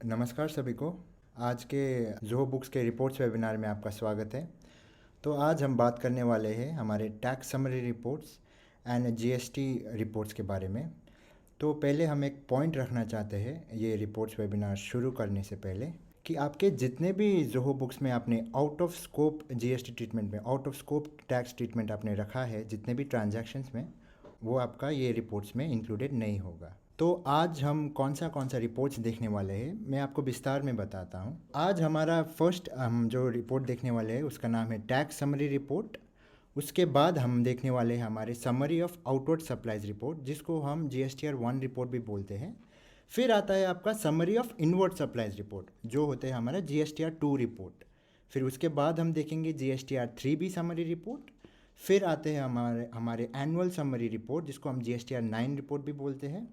नमस्कार सभी को। आज के जोहो बुक्स के रिपोर्ट्स वेबिनार में आपका स्वागत है। तो आज हम बात करने वाले हैं हमारे tax summary reports and GST reports के बारे में। तो पहले हम एक पॉइंट रखना चाहते हैं ये रिपोर्ट्स वेबिनार शुरू करने से पहले कि आपके जितने भी जोहो बुक्स में आपने out of scope GST treatment में out of scope tax treatment आपने रखा है, जितने भी ट्रांजैक्शंस में, वो आपका ये रिपोर्ट्स में इंक्लूडेड नहीं होगा। तो आज हम कौन सा रिपोर्ट्स देखने वाले हैं मैं आपको विस्तार में बताता हूँ। आज हमारा फर्स्ट हम जो रिपोर्ट देखने वाले हैं उसका नाम है टैक्स समरी रिपोर्ट। उसके बाद हम देखने वाले हैं हमारे summary of outward supplies report, जिसको हम जीएसटीआर 1 रिपोर्ट भी बोलते हैं। फिर आता है आपका summary of inward supplies report, जो होते हैं हमारा जीएसटीआर 2 रिपोर्ट। फिर उसके बाद हम देखेंगे जीएसटीआर 3 भी समरी रिपोर्ट। फिर आते हैं हमारे एनुअल समरी रिपोर्ट, जिसको हम जीएसटीआर 9 रिपोर्ट भी बोलते हैं।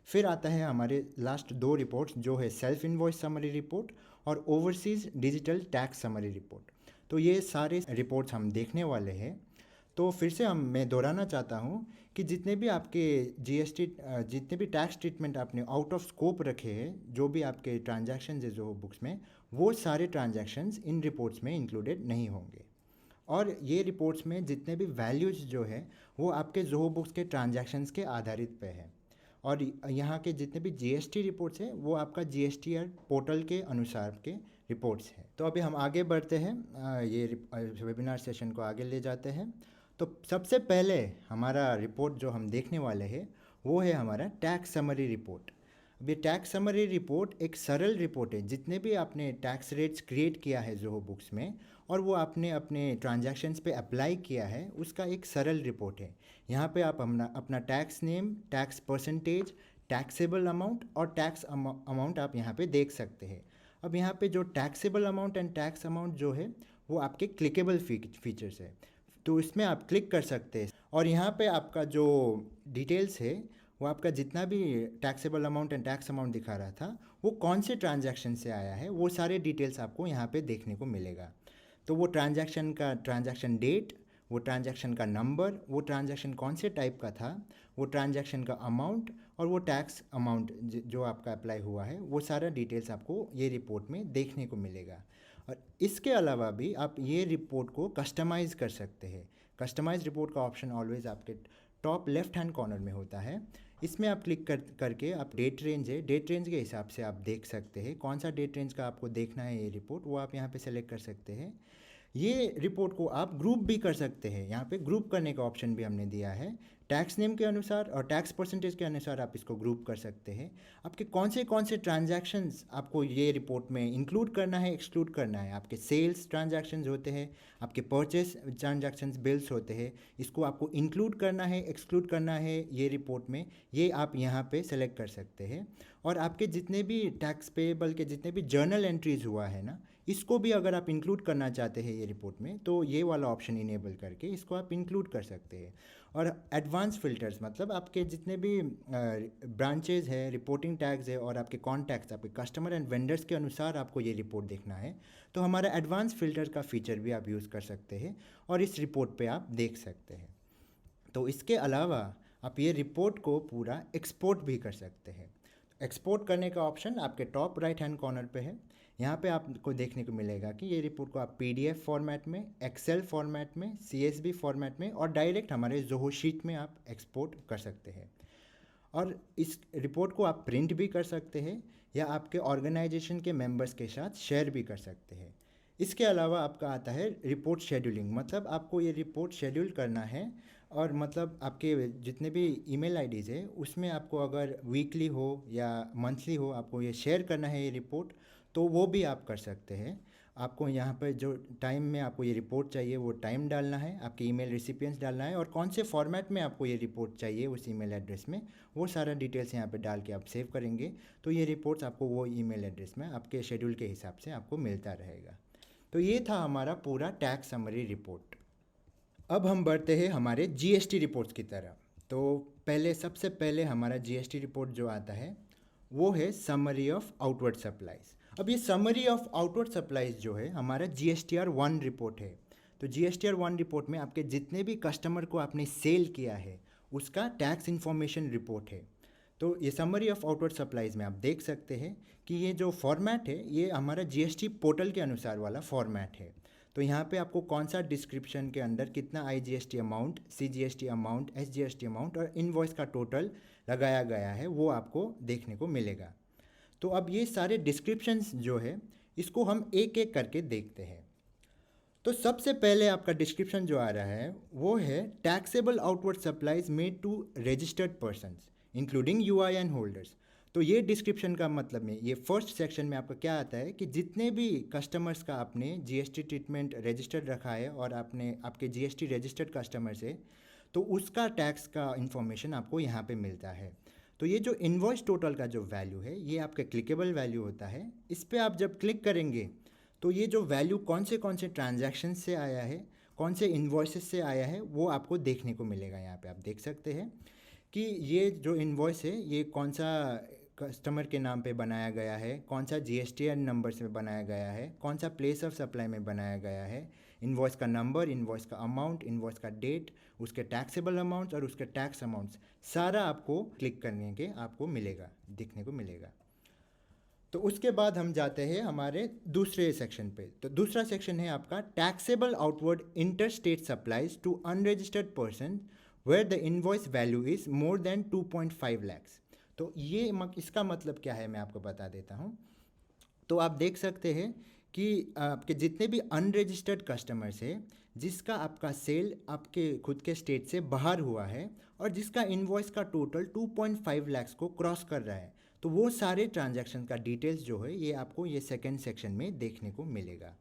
फिर आता है हमारे लास्ट 2 रिपोर्ट्स, जो है सेल्फ इनवॉइस समरी रिपोर्ट और overseas digital tax summary report. तो ये सारे रिपोर्ट्स हम देखने वाले हैं। तो फिर से मैं दोहराना चाहता हूँ कि जितने भी आपके जीएसटी जितने भी टैक्स ट्रीटमेंट आपने आउट ऑफ स्कोप रखे हैं, जो भी आपके ट्रांजैक्शंस है जो बुक्स में, वो सारे ट्रांजैक्शंस इन रिपोर्ट्स में इंक्लूडेड नहीं होंगे। और ये रिपोर्ट्स में जितने भी वैल्यूज़ जो है वो आपके जोहो बुक्स के ट्रांजैक्शंस के आधारित पे है। और यहाँ के जितने भी जीएसटी रिपोर्ट्स हैं वो आपका जीएसटीआर पोर्टल के अनुसार के रिपोर्ट्स हैं। तो अभी हम आगे बढ़ते हैं, ये वेबिनार सेशन को आगे ले जाते हैं। तो सबसे पहले हमारा रिपोर्ट जो हम देखने वाले हैं वो है हमारा टैक्स समरी रिपोर्ट। अब ये टैक्स समरी रिपोर्ट एक सरल रिपोर्ट है। जितने भी आपने टैक्स रेट्स क्रिएट किया है जोहो बुक्स में और वो आपने अपने ट्रांजैक्शंस पे अप्लाई किया है, उसका एक सरल रिपोर्ट है। यहाँ पे आप अपना tax name, tax percentage, taxable amount और टैक्स अमाउंट आप यहाँ पे देख सकते हैं। अब यहाँ पे जो taxable amount and tax amount जो है वो आपके क्लिकेबल फीचर्स है, तो इसमें आप क्लिक कर सकते हैं। और यहाँ पे आपका जो डिटेल्स है वो आपका जितना भी taxable amount and tax amount दिखा रहा था वो कौन से ट्रांजैक्शन से आया है, वो सारे डिटेल्स आपको यहाँ पे देखने को मिलेगा। तो वो ट्रांजैक्शन डेट, वो ट्रांजैक्शन का नंबर, वो ट्रांजैक्शन कौन से टाइप का था, वो ट्रांजैक्शन का अमाउंट और वो टैक्स अमाउंट जो आपका अप्लाई हुआ है, वो सारा डिटेल्स आपको ये रिपोर्ट में देखने को मिलेगा। और इसके अलावा भी आप ये रिपोर्ट को कस्टमाइज़ कर सकते हैं। कस्टमाइज रिपोर्ट का ऑप्शन ऑलवेज आपके टॉप लेफ्ट हैंड कॉर्नर में होता है। इसमें आप क्लिक करके आप डेट रेंज है, डेट रेंज के हिसाब से आप देख सकते हैं कौन सा डेट रेंज का आपको देखना है ये रिपोर्ट, वो आप यहाँ पे सेलेक्ट कर सकते हैं। ये रिपोर्ट को आप ग्रुप भी कर सकते हैं। यहाँ पे ग्रुप करने का ऑप्शन भी हमने दिया है। टैक्स नेम के अनुसार और टैक्स परसेंटेज के अनुसार आप इसको ग्रुप कर सकते हैं। आपके कौन से ट्रांजैक्शंस आपको ये रिपोर्ट में इंक्लूड करना है, एक्सक्लूड करना है। आपके सेल्स ट्रांजैक्शंस होते हैं, आपके परचेस ट्रांजैक्शंस बिल्स होते हैं, इसको आपको इंक्लूड करना है, एक्सक्लूड करना है ये रिपोर्ट में, ये आप यहाँ पे सेलेक्ट कर सकते हैं। और आपके जितने भी टैक्स पेएबल के जितने भी जर्नल एंट्रीज हुआ है ना, इसको भी अगर आप इंक्लूड करना चाहते हैं ये रिपोर्ट में, तो ये वाला ऑप्शन इनेबल करके इसको आप इंक्लूड कर सकते हैं। और एडवांस फिल्टर्स मतलब आपके जितने भी ब्रांचेज है, रिपोर्टिंग टैग्स है और आपके कॉन्टैक्ट्स, आपके कस्टमर एंड वेंडर्स के अनुसार आपको ये रिपोर्ट देखना है, तो हमारा एडवांस फिल्टर का फीचर भी आप यूज़ कर सकते हैं और इस रिपोर्ट पे आप देख सकते हैं। तो इसके अलावा आप ये रिपोर्ट को पूरा एक्सपोर्ट भी कर सकते हैं। एक्सपोर्ट करने का ऑप्शन आपके टॉप राइट हैंड कॉर्नर पे है। यहाँ पे आपको देखने को मिलेगा कि ये रिपोर्ट को आप पीडीएफ फॉर्मेट में, एक्सेल फॉर्मेट में, सीएसवी फॉर्मेट में और डायरेक्ट हमारे जोहो शीट में आप एक्सपोर्ट कर सकते हैं। और इस रिपोर्ट को आप प्रिंट भी कर सकते हैं या आपके ऑर्गेनाइजेशन के मेंबर्स के साथ शेयर भी कर सकते हैं। इसके अलावा आपका आता है रिपोर्ट शेड्यूलिंग, मतलब आपको ये रिपोर्ट शेड्यूल करना है और मतलब आपके जितने भी ईमेल आईडीज़ है उसमें आपको अगर वीकली हो या मंथली हो आपको ये शेयर करना है ये रिपोर्ट, तो वो भी आप कर सकते हैं। आपको यहाँ पर जो टाइम में आपको ये रिपोर्ट चाहिए वो टाइम डालना है, आपके ईमेल रिसिपिएंट्स डालना है और कौन से फॉर्मेट में आपको ये रिपोर्ट चाहिए उस ईमेल एड्रेस में, वो सारा डिटेल्स यहाँ पे डाल के आप सेव करेंगे तो ये रिपोर्ट्स आपको वो ईमेल एड्रेस में आपके शेड्यूल के हिसाब से आपको मिलता रहेगा। तो ये था हमारा पूरा टैक्स समरी रिपोर्ट। अब हम बढ़ते हैं हमारे जीएसटी रिपोर्ट्स की तरफ। तो सबसे पहले हमारा जीएसटी रिपोर्ट जो आता है वो है समरी ऑफ आउटवर्ड सप्लाईज। अब ये समरी ऑफ आउटवर्ड सप्लाईज जो है हमारा जीएसटीआर 1 रिपोर्ट है। तो जीएसटीआर 1 रिपोर्ट में आपके जितने भी कस्टमर को आपने सेल किया है उसका टैक्स इन्फॉर्मेशन रिपोर्ट है। तो ये समरी ऑफ आउटवर्ड सप्लाईज में आप देख सकते हैं कि ये जो फॉर्मेट है ये हमारा जीएसटी पोर्टल के अनुसार वाला फॉर्मेट है। तो यहाँ पे आपको कौन सा डिस्क्रिप्शन के अंदर कितना IGST amount, CGST amount, SGST amount और इनवॉइस का टोटल लगाया गया है वो आपको देखने को मिलेगा। तो अब ये सारे डिस्क्रिप्शंस जो है इसको हम एक एक करके देखते हैं। तो सबसे पहले आपका डिस्क्रिप्शन जो आ रहा है वो है taxable outward supplies made to registered persons including UIN holders. तो ये डिस्क्रिप्शन का मतलब में ये फर्स्ट सेक्शन में आपका क्या आता है कि जितने भी कस्टमर्स का आपने जीएसटी ट्रीटमेंट रजिस्टर्ड रखा है और आपने आपके जीएसटी रजिस्टर्ड कस्टमर्स है तो उसका टैक्स का इन्फॉर्मेशन आपको यहाँ पे मिलता है। तो ये जो इनवॉइस टोटल का जो वैल्यू है ये आपका क्लिकेबल वैल्यू होता है। इस पर आप जब क्लिक करेंगे तो ये जो वैल्यू कौन से ट्रांजैक्शन से आया है, कौन से इन्वॉइसेस से आया है वो आपको देखने को मिलेगा। यहाँ पे आप देख सकते हैं कि ये जो इन्वॉइस है ये कौन सा कस्टमर के नाम पे बनाया गया है, कौन सा जीएसटीएन नंबर से बनाया गया है, कौन सा प्लेस ऑफ सप्लाई में बनाया गया है, इन्वॉइस का नंबर, इन्वॉइस का अमाउंट, इन्वॉइस का डेट, उसके टैक्सेबल अमाउंट्स और उसके टैक्स अमाउंट्स सारा आपको क्लिक करने के आपको मिलेगा, दिखने को मिलेगा। तो उसके बाद हम जाते हैं हमारे दूसरे सेक्शन पे। तो दूसरा सेक्शन है आपका taxable outward inter state supplies to unregistered person where the invoice value is more than 2.5 lakhs. तो ये इसका मतलब क्या है मैं आपको बता देता हूँ। तो आप देख सकते हैं कि आपके जितने भी अनरजिस्टर्ड कस्टमर्स है जिसका आपका सेल आपके खुद के स्टेट से बाहर हुआ है और जिसका इनवॉइस का टोटल 2.5 लैक्स को क्रॉस कर रहा है, तो वो सारे ट्रांजैक्शन का डिटेल्स जो है ये आपको ये सेकंड सेक्शन में देखने को मिलेगा।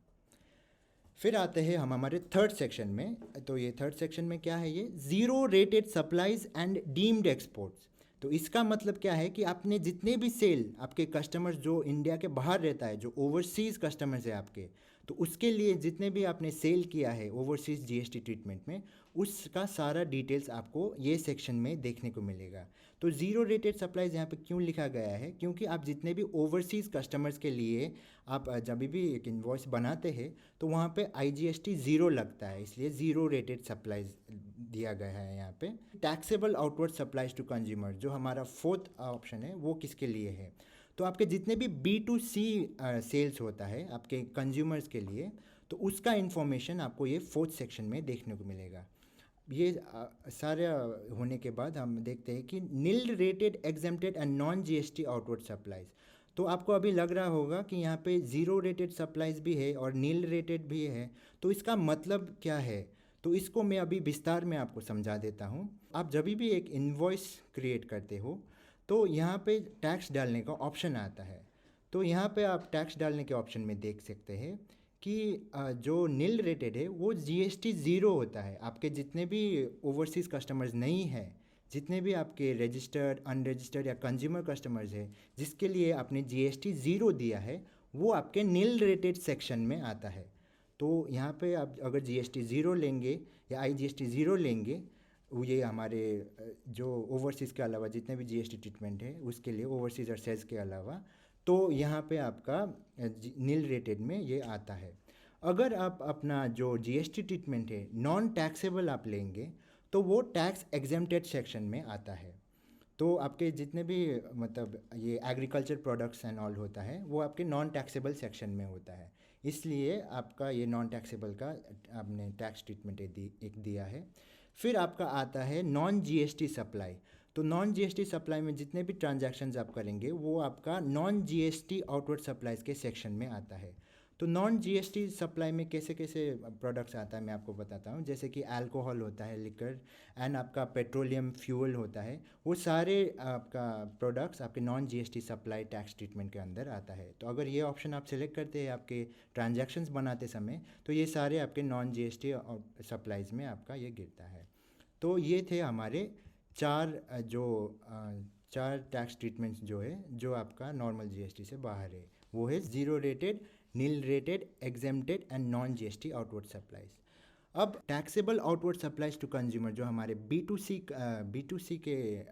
फिर आते हैं हम हमारे थर्ड सेक्शन में। तो ये थर्ड सेक्शन में क्या है, ये zero rated supplies and deemed exports. तो इसका मतलब क्या है कि आपने जितने भी सेल आपके कस्टमर्स जो इंडिया के बाहर रहता है, जो ओवरसीज़ कस्टमर्स है आपके, तो उसके लिए जितने भी आपने सेल किया है ओवरसीज़ जीएसटी ट्रीटमेंट में उसका सारा डिटेल्स आपको ये सेक्शन में देखने को मिलेगा। तो ज़ीरो रेटेड सप्लाईज यहाँ पे क्यों लिखा गया है, क्योंकि आप जितने भी ओवरसीज़ कस्टमर्स के लिए आप जब भी एक इन्वॉइस बनाते हैं तो वहाँ पे आईजीएसटी ज़ीरो लगता है, इसलिए ज़ीरो रेटेड सप्लाईज दिया गया है यहाँ पे। Taxable outward supplies to consumer जो हमारा फोर्थ ऑप्शन है वो किसके लिए है, तो आपके जितने भी B2C सेल्स होता है आपके कंज्यूमर्स के लिए, तो उसका इन्फॉर्मेशन आपको ये फोर्थ सेक्शन में देखने को मिलेगा। ये सारे होने के बाद हम देखते हैं कि nil rated exempted and non GST outward supplies. तो आपको अभी लग रहा होगा कि यहाँ पे ज़ीरो रेटेड सप्लाईज भी है और नील रेटेड भी है, तो इसका मतलब क्या है, तो इसको मैं अभी विस्तार में आपको समझा देता हूँ। आप जब भी एक इन्वॉइस क्रिएट करते हो तो यहाँ पे टैक्स डालने का ऑप्शन आता है। तो यहाँ पे आप टैक्स डालने के ऑप्शन में देख सकते हैं कि जो नील रेटेड है वो जीएसटी ज़ीरो होता है। आपके जितने भी ओवरसीज़ कस्टमर्स नहीं हैं, जितने भी आपके रजिस्टर्ड, अनरजिस्टर्ड या कंज्यूमर कस्टमर्स हैं जिसके लिए आपने जीएसटी ज़ीरो दिया है, वो आपके नील रेटेड सेक्शन में आता है। तो यहाँ पे आप अगर जीएसटी ज़ीरो लेंगे या आईजीएसटी ज़ीरो लेंगे, ये हमारे जो ओवरसीज़ के अलावा जितने भी जीएसटी ट्रीटमेंट है उसके लिए ओवरसीज़ और सेल्स के अलावा, तो यहाँ पे आपका नील रेटेड में ये आता है। अगर आप अपना जो जीएसटी ट्रीटमेंट है नॉन टैक्सेबल आप लेंगे तो वो टैक्स एग्जेम्प्टेड सेक्शन में आता है। तो आपके जितने भी मतलब ये एग्रीकल्चर प्रोडक्ट्स एंड ऑल होता है वो आपके नॉन टैक्सेबल सेक्शन में होता है, इसलिए आपका ये नॉन टैक्सेबल का आपने टैक्स ट्रीटमेंट एक दिया है। फिर आपका आता है नॉन जीएसटी सप्लाई। तो नॉन जीएसटी सप्लाई में जितने भी ट्रांजैक्शंस आप करेंगे वो आपका नॉन जीएसटी आउटवर्ड सप्लाईज के सेक्शन में आता है। तो नॉन जीएसटी सप्लाई में कैसे कैसे प्रोडक्ट्स आता है मैं आपको बताता हूँ। जैसे कि अल्कोहल होता है, लिकर एंड आपका पेट्रोलियम फ्यूल होता है, वो सारे आपका प्रोडक्ट्स आपके non GST supply tax treatment के अंदर आता है। तो अगर ये ऑप्शन आप सिलेक्ट करते हैं आपके ट्रांजैक्शंस बनाते समय तो ये सारे आपके नॉन जीएसटी सप्लाईज में आपका ये गिरता है। तो ये थे हमारे चार टैक्स ट्रीटमेंट्स जो है जो आपका नॉर्मल जीएसटी से बाहर है, वो है zero rated, nil rated, exempted and non GST outward supplies. अब taxable outward supplies to consumer जो हमारे B2C के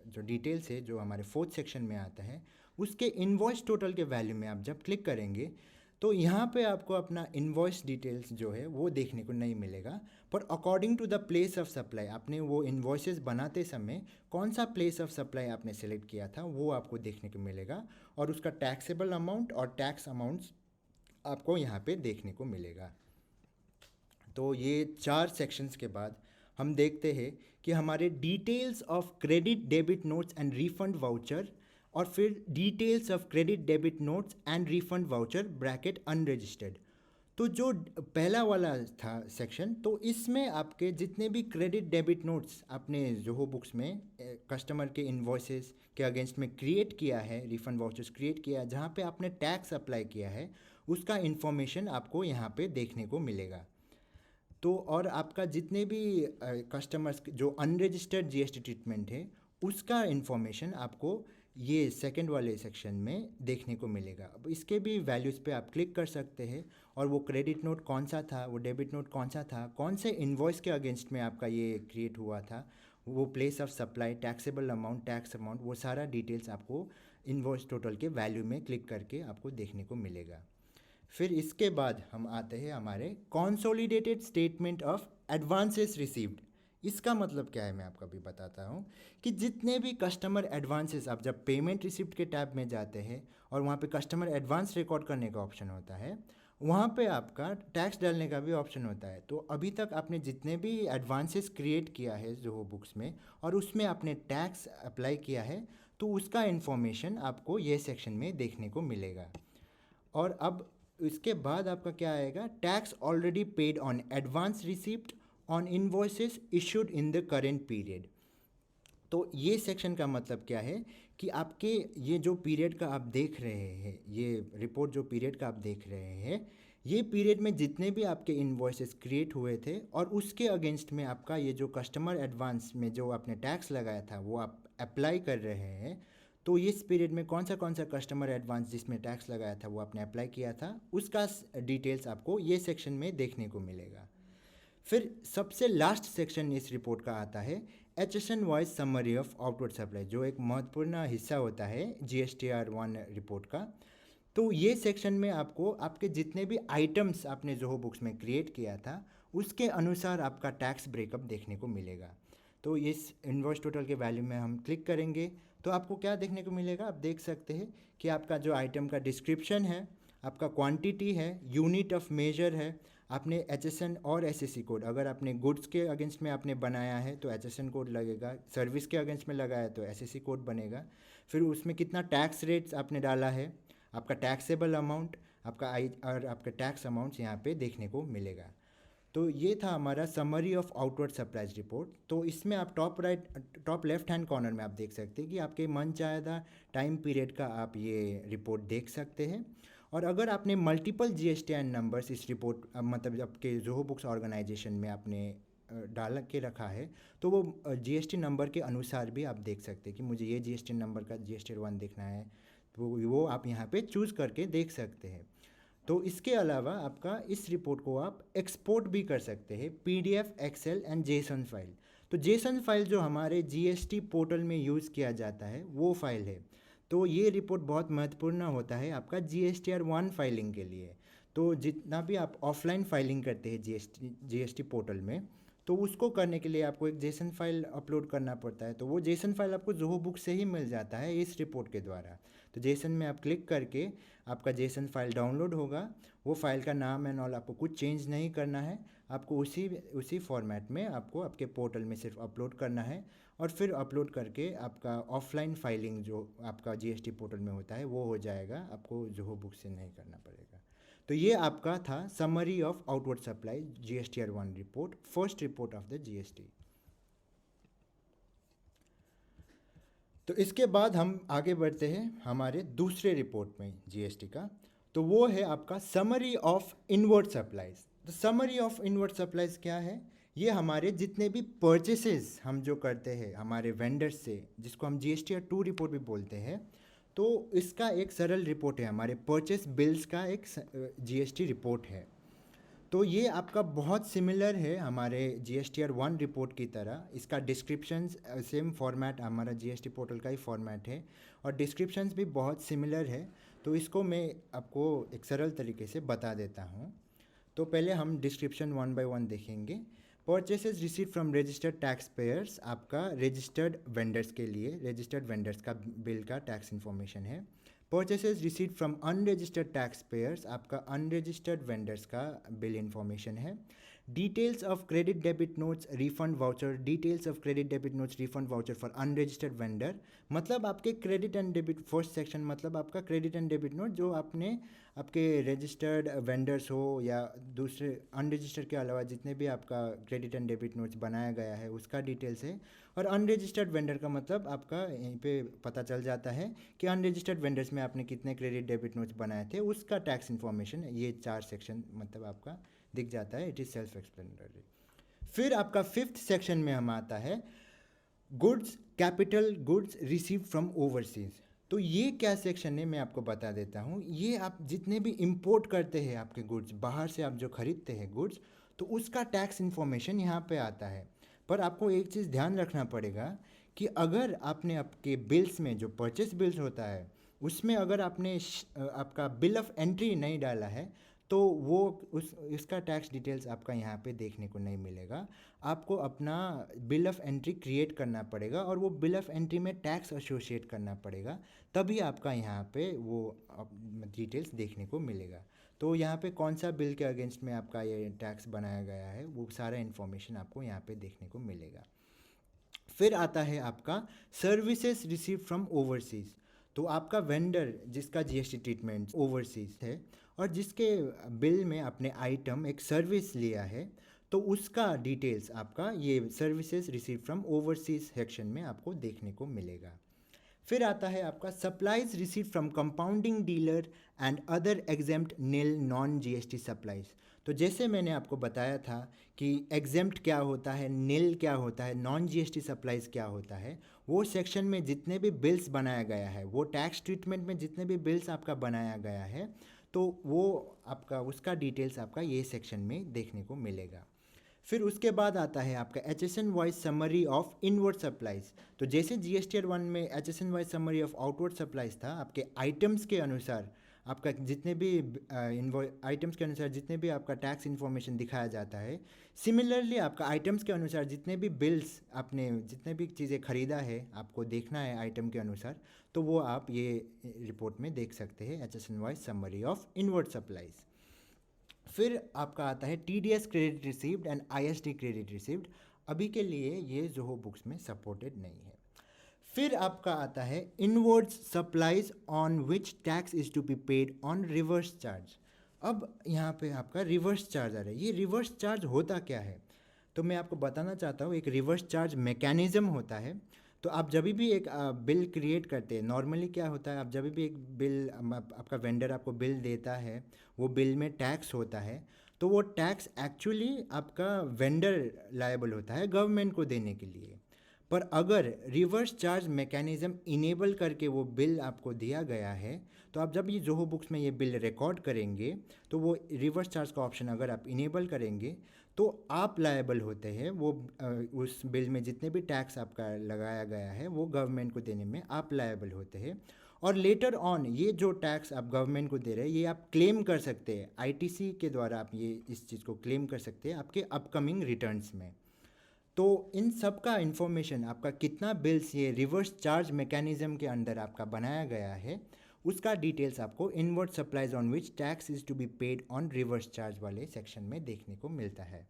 जो डिटेल्स है जो हमारे फोर्थ सेक्शन में आता है, उसके इन्वॉइस टोटल के वैल्यू में आप जब क्लिक करेंगे तो यहाँ पे आपको अपना इन्वॉइस डिटेल्स जो है वो देखने को नहीं मिलेगा, पर according to the place of supply आपने वो इन्वॉइसेस बनाते समय कौन सा प्लेस ऑफ सप्लाई आपने सेलेक्ट किया था वो आपको देखने को मिलेगा, और उसका टैक्सेबल अमाउंट और टैक्स अमाउंट्स आपको यहाँ पे देखने को मिलेगा। तो ये 4 सेक्शंस के बाद हम देखते हैं कि हमारे details of credit debit notes and refund voucher, और फिर details of credit debit notes and refund voucher bracket unregistered. तो जो पहला वाला था सेक्शन, तो इसमें आपके जितने भी क्रेडिट डेबिट नोट्स आपने जोहो बुक्स में कस्टमर के इन्वॉइसेस के अगेंस्ट में क्रिएट किया है, रिफंड वाउचर्स क्रिएट किया है, जहाँ पे आपने टैक्स अप्लाई किया है, उसका इन्फॉर्मेशन आपको यहाँ पे देखने को मिलेगा। तो और आपका जितने भी कस्टमर्स जो अनरजिस्टर्ड जीएसटी ट्रीटमेंट है उसका इन्फॉर्मेशन आपको ये सेकंड वाले सेक्शन में देखने को मिलेगा। अब इसके भी वैल्यूज़ पे आप क्लिक कर सकते हैं, और वो क्रेडिट नोट कौन सा था, वो डेबिट नोट कौन सा था, कौन से इन्वॉइस के अगेंस्ट में आपका ये क्रिएट हुआ था, वो place of supply, taxable amount, tax amount, वो सारा डिटेल्स आपको इन्वॉइस टोटल के वैल्यू में क्लिक करके आपको देखने को मिलेगा। फिर इसके बाद हम आते हैं हमारे consolidated statement of advances received. इसका मतलब क्या है मैं आपको अभी बताता हूँ कि जितने भी कस्टमर एडवांसेस, आप जब पेमेंट रिसिप्ट के टैब में जाते हैं और वहाँ पे कस्टमर एडवांस रिकॉर्ड करने का ऑप्शन होता है, वहाँ पे आपका टैक्स डालने का भी ऑप्शन होता है। तो अभी तक आपने जितने भी एडवांसेस क्रिएट किया है जोहो बुक्स में और उसमें आपने टैक्स अप्लाई किया है, तो उसका इन्फॉर्मेशन आपको ये सेक्शन में देखने को मिलेगा। और अब इसके बाद आपका क्या आएगा, tax already paid on advance receipt on invoices issued in the current period. तो ये सेक्शन का मतलब क्या है कि आपके ये जो पीरियड का आप देख रहे हैं, ये रिपोर्ट जो पीरियड का आप देख रहे हैं, ये पीरियड में जितने भी आपके इनवॉइसेस क्रिएट हुए थे और उसके अगेंस्ट में आपका ये जो कस्टमर एडवांस में जो आपने टैक्स लगाया था वो आप अप्लाई कर रहे हैं, तो इस पीरियड में कौन सा कस्टमर एडवांस जिसमें टैक्स लगाया था वो आपने अप्लाई किया था, उसका डिटेल्स आपको ये सेक्शन में देखने को मिलेगा। फिर सबसे लास्ट सेक्शन इस रिपोर्ट का आता है HSN wise summary of outward supply, जो एक महत्वपूर्ण हिस्सा होता है GSTR1 रिपोर्ट का। तो ये सेक्शन में आपको आपके जितने भी आइटम्स आपने जोहो बुक्स में क्रिएट किया था उसके अनुसार आपका टैक्स ब्रेकअप देखने को मिलेगा। तो इस इनवॉइस टोटल के वैल्यू में हम क्लिक करेंगे तो आपको क्या देखने को मिलेगा, आप देख सकते हैं कि आपका जो आइटम का डिस्क्रिप्शन है, आपका क्वांटिटी है, यूनिट ऑफ मेजर है, आपने HSN और SSC कोड, अगर आपने गुड्स के अगेंस्ट में आपने बनाया है तो HSN कोड लगेगा, सर्विस के अगेंस्ट में लगाया तो SSC कोड बनेगा। फिर उसमें कितना टैक्स रेट्स आपने डाला है, आपका टैक्सेबल अमाउंट, आपका और आपका टैक्स अमाउंट्स यहाँ पे देखने को मिलेगा। तो ये था हमारा summary of outward supplies report. तो इसमें आप टॉप लेफ्ट हैंड कॉर्नर में आप देख सकते हैं कि आपके मन चाहेदा टाइम पीरियड का आप ये रिपोर्ट देख सकते हैं। और अगर आपने मल्टीपल GSTN नंबर्स इस रिपोर्ट मतलब आपके जोहो बुक्स ऑर्गेनाइजेशन में आपने डाल के रखा है, तो वो GST नंबर के अनुसार भी आप देख सकते हैं कि मुझे ये GST नंबर का GSTR1 देखना है, तो वो आप यहाँ पे चूज़ करके देख सकते हैं। तो इसके अलावा आपका इस रिपोर्ट को आप एक्सपोर्ट भी कर सकते हैं PDF, Excel and JSON file. तो जेसन फाइल जो हमारे GST पोर्टल में यूज़ किया जाता है वो फाइल है। तो ये रिपोर्ट बहुत महत्वपूर्ण होता है आपका GSTR1 फाइलिंग के लिए। तो जितना भी आप ऑफलाइन फाइलिंग करते हैं GST पोर्टल में, तो उसको करने के लिए आपको एक जेसन फाइल अपलोड करना पड़ता है। तो वो जेसन फाइल आपको जोहो बुक से ही मिल जाता है इस रिपोर्ट के द्वारा। तो जेसन में आप क्लिक करके आपका जेसन फाइल डाउनलोड होगा, वो फाइल का नाम एंड ऑल आपको कुछ चेंज नहीं करना है, आपको उसी फॉर्मेट में आपको आपके पोर्टल में सिर्फ अपलोड करना है, और फिर अपलोड करके आपका ऑफलाइन फाइलिंग जो आपका GST पोर्टल में होता है वो हो जाएगा, आपको जोहो बुक से नहीं करना पड़ेगा। तो ये आपका था summary of outward supply GSTR1 report, first report of the GST। तो इसके बाद हम आगे बढ़ते हैं हमारे दूसरे रिपोर्ट में GST का, तो वो है आपका समरी ऑफ इनवर्ड सप्लाईज। तो समरी ऑफ इनवर्ड सप्लाईज क्या है, ये हमारे जितने भी परचेसेस हम जो करते हैं हमारे वेंडर्स से, जिसको हम GSTR2 रिपोर्ट भी बोलते हैं, तो इसका एक सरल रिपोर्ट है, हमारे परचेस बिल्स का एक GST रिपोर्ट है। तो ये आपका बहुत सिमिलर है हमारे GSTR1 रिपोर्ट की तरह। इसका डिस्क्रिप्शंस सेम फॉर्मेट हमारा GST पोर्टल का ही फॉर्मेट है और डिस्क्रिप्शंस भी बहुत सिमिलर है। तो इसको मैं आपको एक सरल तरीके से बता देता हूँ। तो पहले हम डिस्क्रिप्शन वन बाय वन देखेंगे। Purchases received from registered tax payers आपका रजिस्टर्ड वेंडर्स के लिए, रजिस्टर्ड वेंडर्स का बिल का टैक्स इन्फॉर्मेशन है। Purchases received from unregistered tax payers आपका अनरजिस्टर्ड वेंडर्स का बिल इन्फॉर्मेशन है। Details of credit debit notes refund voucher, details of credit debit notes refund voucher for unregistered vendor, मतलब आपके credit and debit, first section मतलब आपका credit and debit note जो आपने आपके रजिस्टर्ड वेंडर्स हो या दूसरे अनरजिस्टर्ड के अलावा जितने भी आपका क्रेडिट एंड डेबिट नोट्स बनाया गया है उसका डिटेल्स है। और अनरजिस्टर्ड वेंडर का मतलब आपका यहीं पे पता चल जाता है कि अनरजिस्टर्ड वेंडर्स में आपने कितने क्रेडिट डेबिट नोट्स बनाए थे, उसका टैक्स इन्फॉर्मेशन, ये 4 सेक्शन मतलब आपका दिख जाता है। It is self explanatory. फिर आपका फिफ्थ सेक्शन में हम आता है goods, capital goods receive from overseas. तो ये क्या सेक्शन है मैं आपको बता देता हूँ। ये आप जितने भी इंपोर्ट करते हैं आपके गुड्स, बाहर से आप जो खरीदते हैं गुड्स, तो उसका टैक्स इन्फॉर्मेशन यहाँ पे आता है। पर आपको एक चीज़ ध्यान रखना पड़ेगा कि अगर आपने आपके बिल्स में जो परचेस बिल्स होता है उसमें अगर आपने आपका बिल ऑफ एंट्री नहीं डाला है तो वो उसका टैक्स डिटेल्स आपका यहाँ पे देखने को नहीं मिलेगा। आपको अपना बिल ऑफ एंट्री क्रिएट करना पड़ेगा और वो बिल ऑफ एंट्री में टैक्स एसोसिएट करना पड़ेगा, तभी आपका यहाँ पे वो डिटेल्स देखने को मिलेगा। तो यहाँ पे कौन सा बिल के अगेंस्ट में आपका ये टैक्स बनाया गया है वो सारा इन्फॉर्मेशन आपको यहाँ पे देखने को मिलेगा। फिर आता है आपका सर्विसेज रिसीव फ्रॉम ओवरसीज। तो आपका वेंडर जिसका जीएसटी ट्रीटमेंट ओवरसीज है और जिसके बिल में अपने आइटम एक सर्विस लिया है, तो उसका डिटेल्स आपका ये services receive from overseas section में आपको देखने को मिलेगा। फिर आता है आपका supplies receive from compounding dealer and other exempt nil non GST supplies. तो जैसे मैंने आपको बताया था कि एग्जेम्प्ट क्या होता है, निल क्या होता है, नॉन जीएसटी सप्लाइज क्या होता है, वो सेक्शन में जितने भी बिल्स बनाया गया है, वो टैक्स ट्रीटमेंट में जितने भी बिल्स आपका बनाया गया है, तो वो आपका उसका डिटेल्स आपका ये सेक्शन में देखने को मिलेगा। फिर उसके बाद आता है आपका H S N wise summary of inward supplies. तो जैसे G S T R one में H S N wise summary of outward supplies था, आपके आइटम्स के अनुसार आपका जितने भी आइटम्स के अनुसार जितने भी आपका टैक्स इन्फॉर्मेशन दिखाया जाता है, सिमिलरली आपका आइटम्स के अनुसार जितने भी बिल्स आपने जितने भी चीज़ें खरीदा है आपको देखना है आइटम के अनुसार, तो वो आप ये रिपोर्ट में देख सकते हैं, H S N wise summary of inward supplies. फिर आपका आता है TDS credit received and ISD credit received. अभी के लिए ये जोहो बुक्स में सपोर्टेड नहीं है। फिर आपका आता है inwards supplies on which tax is to be paid on reverse charge. अब यहाँ पे आपका रिवर्स चार्ज आ रहा है। ये रिवर्स चार्ज होता क्या है, तो मैं आपको बताना चाहता हूँ। एक रिवर्स चार्ज मैकेनिज़्म होता है। तो आप जब भी एक बिल क्रिएट करते हैं, नॉर्मली क्या होता है, आप जब भी एक बिल आपका वेंडर आपको बिल देता है, वो बिल में टैक्स होता है, तो वो टैक्स एक्चुअली आपका वेंडर लायबल होता है गवर्नमेंट को देने के लिए। पर अगर रिवर्स चार्ज मैकेनिज़्म इनेबल करके वो बिल आपको दिया गया है, तो आप जब ये जोहो बुक्स में ये बिल रिकॉर्ड करेंगे, तो वो रिवर्स चार्ज का ऑप्शन अगर आप इनेबल करेंगे तो आप लायबल होते हैं, वो उस बिल में जितने भी टैक्स आपका लगाया गया है वो गवर्नमेंट को देने में आप लायबल होते हैं। और लेटर ऑन ये जो टैक्स आप गवर्नमेंट को दे रहे हैं ये आप क्लेम कर सकते हैं, आईटीसी के द्वारा आप ये इस चीज़ को क्लेम कर सकते हैं आपके अपकमिंग रिटर्न्स में। तो इन सब का इन्फॉर्मेशन आपका कितना बिल्स ये रिवर्स चार्ज मैकेनिज़्म के अंदर आपका बनाया गया है, उसका डिटेल्स आपको inward supplies on which tax is to be paid on reverse charge वाले सेक्शन में देखने को मिलता है।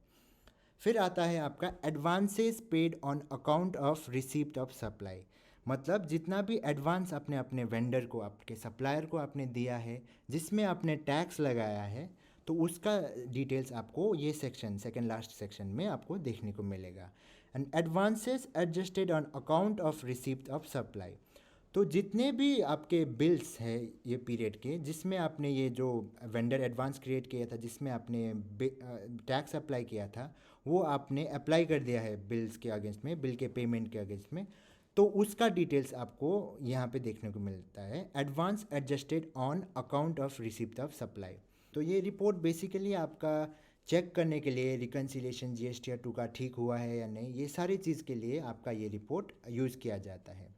फिर आता है आपका advances paid on account of receipt of supply. मतलब जितना भी एडवांस आपने अपने वेंडर को, आपके सप्लायर को आपने दिया है, जिसमें आपने टैक्स लगाया है, तो उसका डिटेल्स आपको ये सेक्शन, सेकेंड लास्ट सेक्शन में आपको देखने को मिलेगा। And advances adjusted on account of receipt of supply. तो जितने भी आपके बिल्स हैं ये पीरियड के, जिसमें आपने ये जो वेंडर एडवांस क्रिएट किया था, जिसमें आपने टैक्स अप्लाई किया था, वो आपने अप्लाई कर दिया है बिल्स के अगेंस्ट में, बिल के पेमेंट के अगेंस्ट में, तो उसका डिटेल्स आपको यहाँ पे देखने को मिलता है, advance adjusted on account of receipt of supply. तो ये रिपोर्ट बेसिकली आपका चेक करने के लिए रिकन्सिलेशन जीएसटीआर 2 का ठीक हुआ है या नहीं, ये सारी चीज़ के लिए आपका ये रिपोर्ट यूज़ किया जाता है।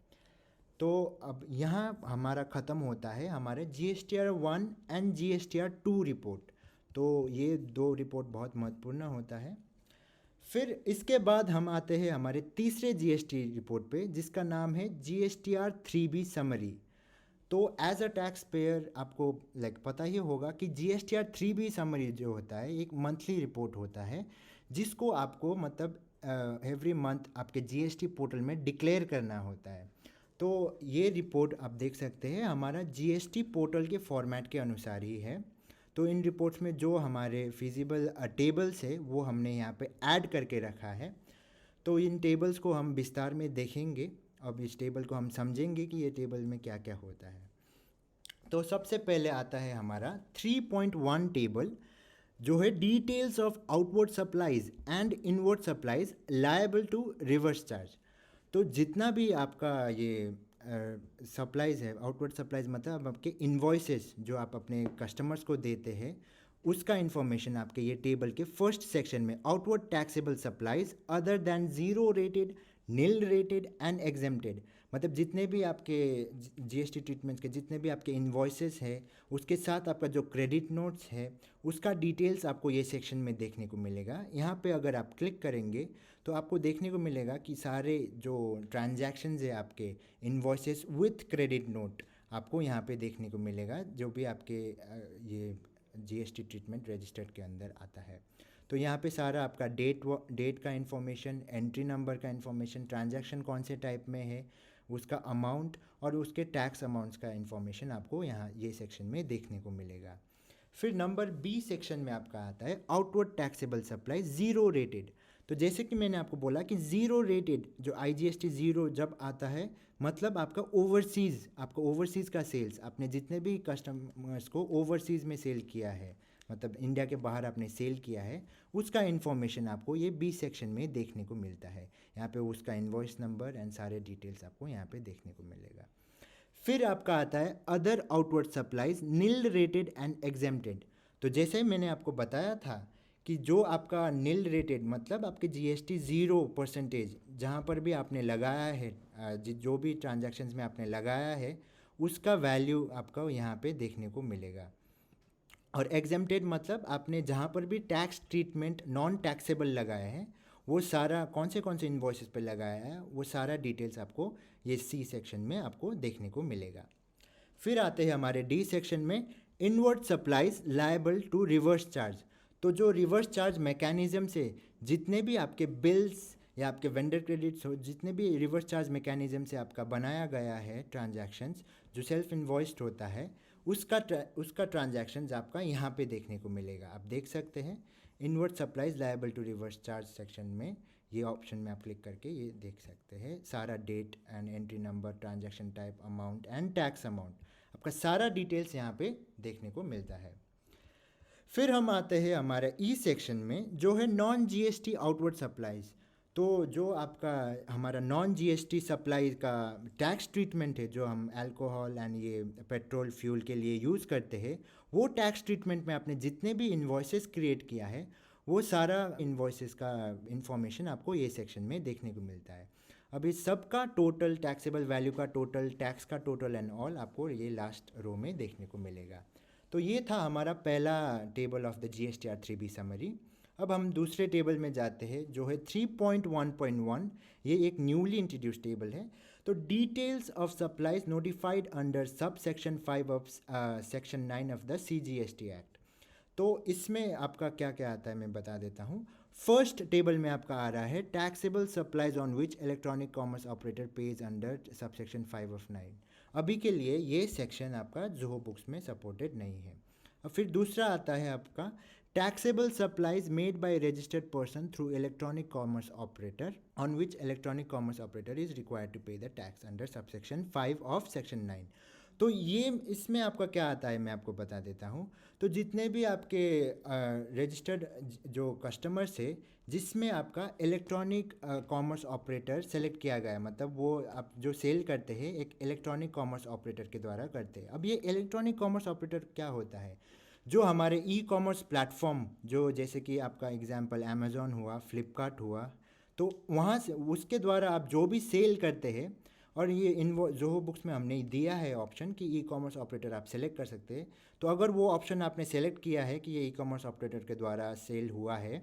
तो अब यहाँ हमारा ख़त्म होता है हमारे GSTR 1 एंड GSTR 2 रिपोर्ट। तो ये दो रिपोर्ट बहुत महत्वपूर्ण होता है। फिर इसके बाद हम आते हैं हमारे तीसरे GST रिपोर्ट पे, जिसका नाम है GSTR 3B समरी। तो एज अ टैक्स पेयर आपको पता ही होगा कि GSTR 3B समरी जो होता है एक मंथली रिपोर्ट होता है, जिसको आपको मतलब एवरी मंथ आपके GST पोर्टल में डिक्लेयर करना होता है। तो ये रिपोर्ट आप देख सकते हैं हमारा GST पोर्टल के फॉर्मेट के अनुसार ही है। तो इन रिपोर्ट्स में जो हमारे फिजिबल टेबल्स है वो हमने यहाँ पे ऐड करके रखा है। तो इन टेबल्स को हम विस्तार में देखेंगे। अब इस टेबल को हम समझेंगे कि ये टेबल में क्या क्या होता है। तो सबसे पहले आता है हमारा 3.1 टेबल, जो है details of outward supplies and inward supplies liable to reverse charge. तो जितना भी आपका ये सप्लाईज है, आउटवर्ड सप्लाईज मतलब आपके इन्वॉइसेस जो आप अपने कस्टमर्स को देते हैं, उसका इन्फॉर्मेशन आपके ये टेबल के फर्स्ट सेक्शन में outward taxable supplies other than zero rated, nil rated and exempted, मतलब जितने भी आपके GST ट्रीटमेंट्स के जितने भी आपके इन्वॉइसेस है, उसके साथ आपका जो क्रेडिट नोट्स है उसका डिटेल्स आपको ये सेक्शन में देखने को मिलेगा। यहाँ पे अगर आप क्लिक करेंगे तो आपको देखने को मिलेगा कि सारे जो ट्रांजैक्शंस है आपके इन्वॉइसेस विथ क्रेडिट नोट आपको यहाँ पे देखने को मिलेगा, जो भी आपके ये GST ट्रीटमेंट रजिस्टर्ड के अंदर आता है। तो यहाँ पे सारा आपका डेट का इन्फॉर्मेशन, एंट्री नंबर का इन्फॉर्मेशन, ट्रांजैक्शन कौन से टाइप में है, उसका अमाउंट और उसके टैक्स अमाउंट्स का इन्फॉर्मेशन आपको यहाँ ये सेक्शन में देखने को मिलेगा। फिर नंबर B सेक्शन में आपका आता है outward taxable supply zero rated. तो जैसे कि मैंने आपको बोला कि ज़ीरो रेटेड जो IGST ज़ीरो जब आता है, मतलब आपका ओवरसीज़ का सेल्स, आपने जितने भी कस्टमर्स को ओवरसीज़ में सेल किया है, मतलब इंडिया के बाहर आपने सेल किया है, उसका इन्फॉर्मेशन आपको ये B सेक्शन में देखने को मिलता है। यहाँ पे उसका इन्वॉइस नंबर एंड सारे डिटेल्स आपको यहाँ पे देखने को मिलेगा। फिर आपका आता है other outward supplies nil rated and exempted. तो जैसे मैंने आपको बताया था कि जो आपका नील रेटेड मतलब आपके GST 0% जहाँ पर भी आपने लगाया है, जो भी ट्रांजैक्शंस में आपने लगाया है, उसका वैल्यू आपका यहाँ पे देखने को मिलेगा। और एग्जेम्प्टेड मतलब आपने जहाँ पर भी टैक्स ट्रीटमेंट नॉन टैक्सेबल लगाया है, वो सारा कौन से इन्वॉइसेस पे लगाया है, वो सारा डिटेल्स आपको ये C सेक्शन में आपको देखने को मिलेगा। फिर आते हैं हमारे D सेक्शन में inward supplies liable to reverse charge. तो जो रिवर्स चार्ज मैकेनिज़्म से जितने भी आपके बिल्स या आपके वेंडर क्रेडिट्स हो, जितने भी रिवर्स चार्ज मैकेनिज़्म से आपका बनाया गया है ट्रांजैक्शंस जो सेल्फ इन्वॉइस्ड होता है, उसका ट्रांजैक्शंस आपका यहाँ पे देखने को मिलेगा। आप देख सकते हैं inward supplies liable to reverse charge section में, ये ऑप्शन में आप क्लिक करके ये देख सकते हैं सारा date and entry number, transaction type, amount and tax amount, आपका सारा डिटेल्स यहाँ पे देखने को मिलता है। फिर हम आते हैं हमारे E सेक्शन में, जो है नॉन GST आउटवर्ड सप्लाईज। तो जो आपका हमारा नॉन GST सप्लाई का टैक्स ट्रीटमेंट है, जो हम अल्कोहल एंड ये पेट्रोल फ्यूल के लिए यूज़ करते हैं, वो टैक्स ट्रीटमेंट में आपने जितने भी इन्वॉइसेस क्रिएट किया है, वो सारा इन्वॉइसेस का इन्फॉर्मेशन आपको ये सेक्शन में देखने को मिलता है। अब इस सब का टोटल, टैक्सेबल वैल्यू का टोटल, टैक्स का टोटल एंड ऑल आपको ये लास्ट रो में देखने को मिलेगा। तो ये था हमारा पहला table of the GSTR 3B summary. अब हम दूसरे टेबल में जाते हैं, जो है 3.1.1। ये एक न्यूली इंट्रोड्यूस टेबल है। तो details of supplies notified under sub section 5 of section 9 of the CGST act. तो इसमें आपका क्या क्या आता है मैं बता देता हूँ। फर्स्ट टेबल में आपका आ रहा है taxable supplies on which electronic commerce operator page under sub section 5 of 9। अभी के लिए ये सेक्शन आपका जोहो बुक्स में सपोर्टेड नहीं है। और फिर दूसरा आता है आपका taxable supplies made by registered person through electronic commerce operator on which electronic commerce operator is required to pay the tax under subsection 5 of section 9। तो ये इसमें आपका क्या आता है मैं आपको बता देता हूँ। तो जितने भी आपके रजिस्टर्ड जो कस्टमर्स है, जिसमें आपका इलेक्ट्रॉनिक कॉमर्स ऑपरेटर सेलेक्ट किया गया है, मतलब वो आप जो सेल करते हैं एक इलेक्ट्रॉनिक कॉमर्स ऑपरेटर के द्वारा करते हैं। अब ये इलेक्ट्रॉनिक कॉमर्स ऑपरेटर क्या होता है, जो हमारे E-कॉमर्स प्लेटफॉर्म, जो जैसे कि आपका एग्जांपल अमेज़ॉन हुआ, फ्लिपकार्ट हुआ, तो वहाँ से उसके द्वारा आप जो भी सेल करते हैं और ये जोहो बुक्स में हमने दिया है ऑप्शन कि ई कॉमर्स ऑपरेटर आप सेलेक्ट कर सकते हैं। तो अगर वो ऑप्शन आपने सेलेक्ट किया है कि ये ई कॉमर्स ऑपरेटर के द्वारा सेल हुआ है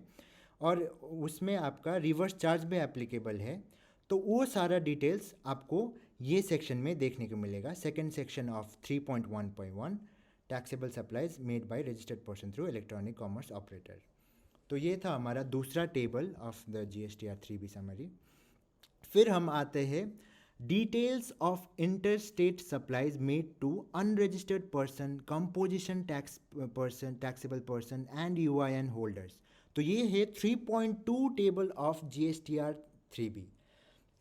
और उसमें आपका रिवर्स चार्ज भी एप्लीकेबल है, तो वो सारा डिटेल्स आपको ये सेक्शन में देखने को मिलेगा। Second section of 3.1.1 taxable supplies made by registered person through electronic commerce operator. तो ये था हमारा दूसरा table of the GSTR 3B summary. फिर हम आते हैं details of inter state supplies made to unregistered person, composition tax person, taxable person and UIN holders. तो ये है 3.2 टेबल ऑफ GSTR 3B।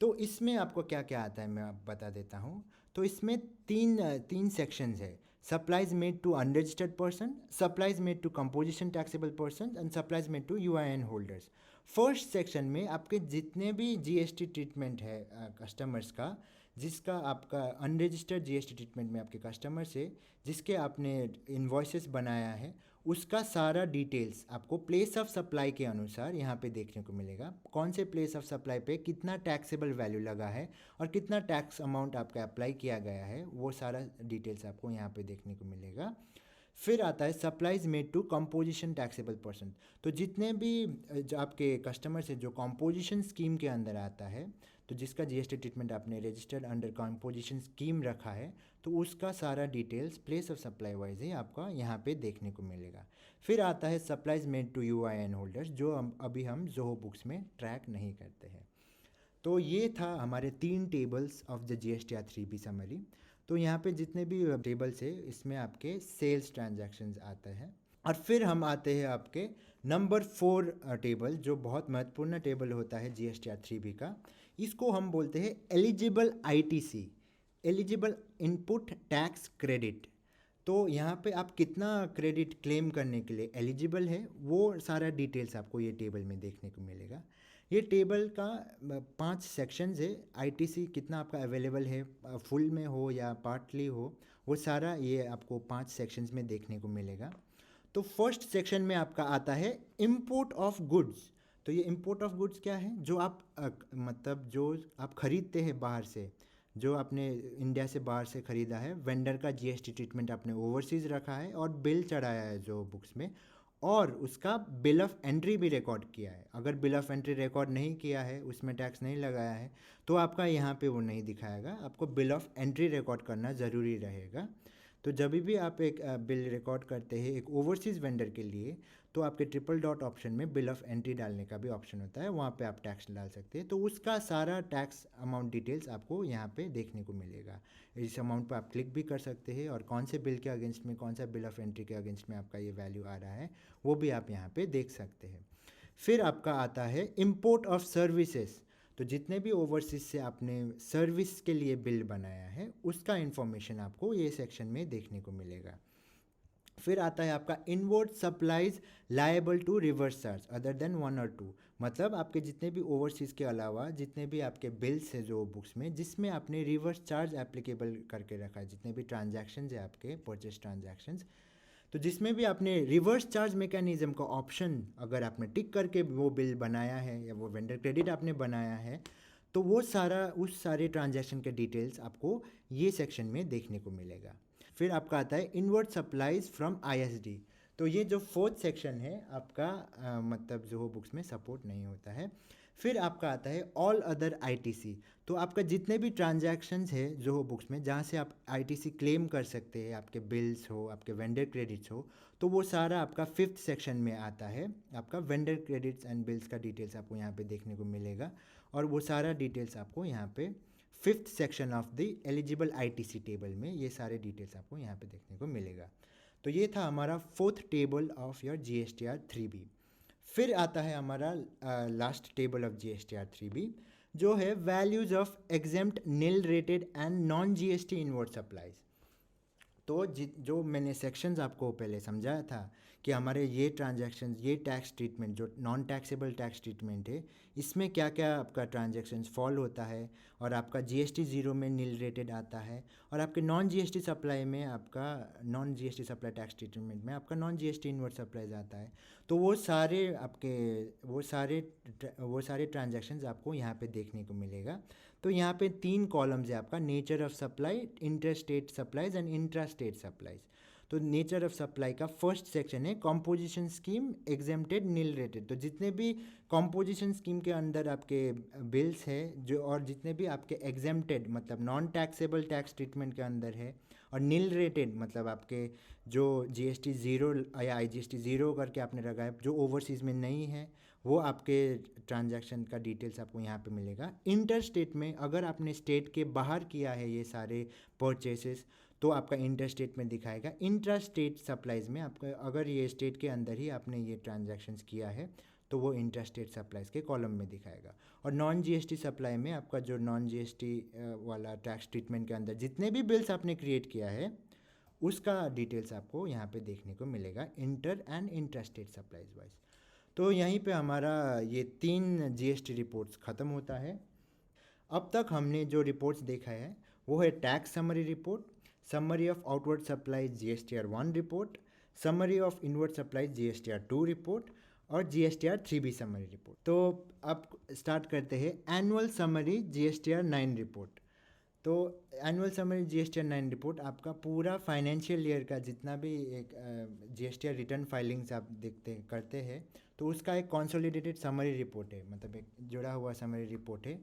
तो इसमें आपको क्या क्या आता है मैं आप बता देता हूँ। तो इसमें तीन सेक्शंस है। Supplies made to unregistered person, supplies made to composition taxable person and supplies made to UIN holders. First section में आपके जितने भी GST ट्रीटमेंट है कस्टमर्स का, जिसका आपका अनरजिस्टर्ड GST ट्रीटमेंट में आपके कस्टमर्स है, जिसके आपने इन्वॉइसेस बनाया है, उसका सारा डिटेल्स आपको प्लेस ऑफ सप्लाई के अनुसार यहाँ पे देखने को मिलेगा। कौन से प्लेस ऑफ सप्लाई पे कितना टैक्सेबल वैल्यू लगा है और कितना टैक्स अमाउंट आपका अप्लाई किया गया है, वो सारा डिटेल्स आपको यहाँ पे देखने को मिलेगा। फिर आता है supplies made to composition taxable person. तो जितने भी जो आपके कस्टमर्स है जो कंपोजिशन स्कीम के अंदर आता है, तो जिसका GST ट्रीटमेंट आपने रजिस्टर्ड अंडर कंपोजिशन स्कीम रखा है, तो उसका सारा details place of supply wise ही आपका यहाँ पे देखने को मिलेगा। फिर आता है supplies made to UIN holders, जो अभी हम जोहो बुक्स में ट्रैक नहीं करते हैं। तो ये था हमारे 3 tables of the GSTR 3B summary. तो यहाँ पे जितने भी टेबल्स है इसमें आपके सेल्स ट्रांजैक्शंस आते हैं। और फिर हम आते हैं आपके नंबर 4 टेबल, जो बहुत महत्वपूर्ण टेबल होता है GSTR 3B का। इसको हम बोलते हैं eligible ITC, eligible input tax credit. तो यहाँ पे आप कितना क्रेडिट क्लेम करने के लिए एलिजिबल है, वो सारा डिटेल्स आपको ये टेबल में देखने को मिलेगा। ये टेबल का 5 सेक्शंस है। ITC कितना आपका अवेलेबल है, फुल में हो या पार्टली हो, वो सारा ये आपको 5 सेक्शंस में देखने को मिलेगा। तो फर्स्ट सेक्शन में आपका आता है इम्पोर्ट ऑफ गुड्स। तो ये इम्पोर्ट ऑफ गुड्स क्या है, जो आप मतलब जो आप खरीदते हैं बाहर से, जो आपने इंडिया से बाहर से ख़रीदा है, वेंडर का GST ट्रीटमेंट आपने ओवरसीज़ रखा है और बिल चढ़ाया है जो बुक्स में, और उसका बिल ऑफ एंट्री भी रिकॉर्ड किया है। अगर बिल ऑफ एंट्री रिकॉर्ड नहीं किया है, उसमें टैक्स नहीं लगाया है, तो आपका यहाँ पे वो नहीं दिखाएगा। आपको बिल ऑफ एंट्री रिकॉर्ड करना ज़रूरी रहेगा। तो जब भी आप एक बिल रिकॉर्ड करते हैं एक ओवरसीज़ वेंडर के लिए, तो आपके ट्रिपल डॉट ऑप्शन में बिल ऑफ एंट्री डालने का भी ऑप्शन होता है, वहाँ पे आप टैक्स डाल सकते हैं। तो उसका सारा टैक्स अमाउंट डिटेल्स आपको यहाँ पे देखने को मिलेगा। इस अमाउंट पर आप क्लिक भी कर सकते हैं और कौन से बिल के अगेंस्ट में, कौन सा बिल ऑफ एंट्री के अगेंस्ट में आपका ये वैल्यू आ रहा है, वो भी आप यहाँ पे देख सकते हैं। फिर आपका आता है इम्पोर्ट ऑफ सर्विसेज। तो जितने भी ओवरसीज से आपने सर्विस के लिए बिल बनाया है, उसका इन्फॉर्मेशन आपको ये सेक्शन में देखने को मिलेगा। फिर आता है आपका inward supplies liable to reverse charge other than 1 और 2। मतलब आपके जितने भी ओवरसीज़ के अलावा जितने भी आपके बिल्स हैं जो बुक्स में, जिसमें आपने रिवर्स चार्ज एप्लीकेबल करके रखा है, जितने भी ट्रांजैक्शंस है आपके परचेस ट्रांजैक्शंस, तो जिसमें भी आपने रिवर्स चार्ज मैकेनिज्म का ऑप्शन अगर आपने टिक करके वो बिल बनाया है या वो वेंडर क्रेडिट आपने बनाया है, तो वो सारा उस सारे ट्रांजैक्शन के डिटेल्स आपको ये सेक्शन में देखने को मिलेगा। फिर आपका आता है इनवर्ड सप्लाईज फ्रॉम ISD। तो ये जो 4th सेक्शन है आपका मतलब जोहो बुक्स में सपोर्ट नहीं होता है। फिर आपका आता है ऑल अदर ITC। तो आपका जितने भी ट्रांजैक्शंस है जोहो बुक्स में जहाँ से आप ITC क्लेम कर सकते हैं, आपके बिल्स हो, आपके वेंडर क्रेडिट्स हो, तो वो सारा आपका 5th सेक्शन में आता है। आपका वेंडर क्रेडिट्स एंड बिल्स का डिटेल्स आपको यहाँ पे देखने को मिलेगा, और वो सारा डिटेल्स आपको यहाँ पे 5th section of the eligible ITC table में ये सारे डिटेल्स आपको यहाँ पे देखने को मिलेगा। तो ये था हमारा 4th table of your GSTR 3B। फिर आता है हमारा last table of GSTR 3B, जो है values of exempt nil rated and non GST inward supplies. तो जो मैंने सेक्शंस आपको पहले समझाया था कि हमारे ये ट्रांजैक्शंस, ये टैक्स ट्रीटमेंट जो नॉन टैक्सेबल टैक्स ट्रीटमेंट है, इसमें क्या क्या आपका ट्रांजैक्शंस फॉल होता है, और आपका GST 0 में नील रेटेड आता है, और आपके नॉन GST सप्लाई में आपका non GST supply tax treatment में आपका नॉन GST इनवर्ड सप्लाईज आता है। तो वो सारे ट्रांजैक्शंस आपको यहाँ पे देखने को मिलेगा, तो यहाँ पे 3 कॉलम्स है आपका, nature of supply, inter state supplies and intra state supplies. तो नेचर ऑफ सप्लाई का फर्स्ट सेक्शन है composition scheme exempted nil rated. तो जितने भी कॉम्पोजिशन स्कीम के अंदर आपके बिल्स है जो, और जितने भी आपके एग्जेम्प्टेड मतलब नॉन टैक्सेबल टैक्स ट्रीटमेंट के अंदर है, और नील रेटेड मतलब आपके जो जीएसटी ज़ीरो या आईजीएसटी ज़ीरो करके आपने रखा है जो ओवरसीज़ में नहीं है, वो आपके ट्रांजैक्शन का डिटेल्स आपको यहाँ पे मिलेगा। इंटर स्टेट में अगर आपने स्टेट के बाहर किया है ये सारे परचेसेस तो आपका इंटर स्टेट में दिखाएगा। इंट्रा स्टेट सप्लाईज़ में आपका अगर ये स्टेट के अंदर ही आपने ये ट्रांजैक्शंस किया है तो वो इंट्रा स्टेट सप्लाईज़ के कॉलम में दिखाएगा। और नॉन जीएसटी सप्लाई में आपका जो नॉन जीएसटी वाला टैक्स ट्रीटमेंट के अंदर जितने भी बिल्स आपने क्रिएट किया है उसका डिटेल्स आपको यहाँ पे देखने को मिलेगा inter and intra state supplies wise. तो यहीं पे हमारा ये 3 जीएसटी रिपोर्ट्स ख़त्म होता है। अब तक हमने जो रिपोर्ट्स देखा है वो है tax summary report, summary of outward supply GSTR 1 report, summary of inward supply GSTR 2 report और जीएसटीआर 3B समरी रिपोर्ट। तो अब स्टार्ट करते हैं एनुअल समरी जीएसटीआर 9 रिपोर्ट। तो एनुअल समरी जीएसटीआर 9 रिपोर्ट आपका पूरा फाइनेंशियल ईयर का जितना भी एक जीएसटीआर रिटर्न फाइलिंग्स आप देखते करते हैं तो उसका एक कंसोलिडेटेड समरी रिपोर्ट है, मतलब एक जुड़ा हुआ समरी रिपोर्ट है।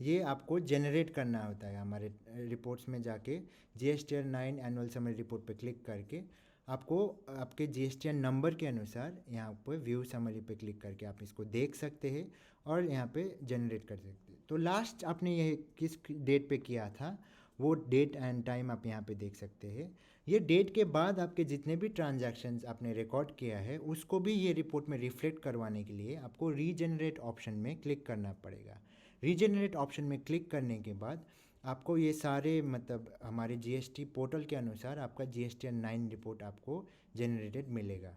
ये आपको जनरेट करना होता है हमारे रिपोर्ट्स में जाके जीएसटीआर 9 एनुअल समरी रिपोर्ट पे क्लिक करके आपको आपके जीएसटीआर नंबर के अनुसार यहाँ पर व्यू समरी पे क्लिक करके आप इसको देख सकते हैं और यहाँ पे जनरेट कर सकते हैं। तो लास्ट आपने ये किस डेट पे किया था वो डेट एंड टाइम आप यहाँ पे देख सकते हैं। ये डेट के बाद आपके जितने भी ट्रांजैक्शंस आपने रिकॉर्ड किया है उसको भी ये रिपोर्ट में रिफ्लेक्ट करवाने के लिए आपको रीजनरेट ऑप्शन में क्लिक करना पड़ेगा। रीजनरेट ऑप्शन में क्लिक करने के बाद आपको ये सारे मतलब हमारे जीएसटी पोर्टल के अनुसार आपका जीएसटीआर 9 रिपोर्ट आपको जनरेटेड मिलेगा।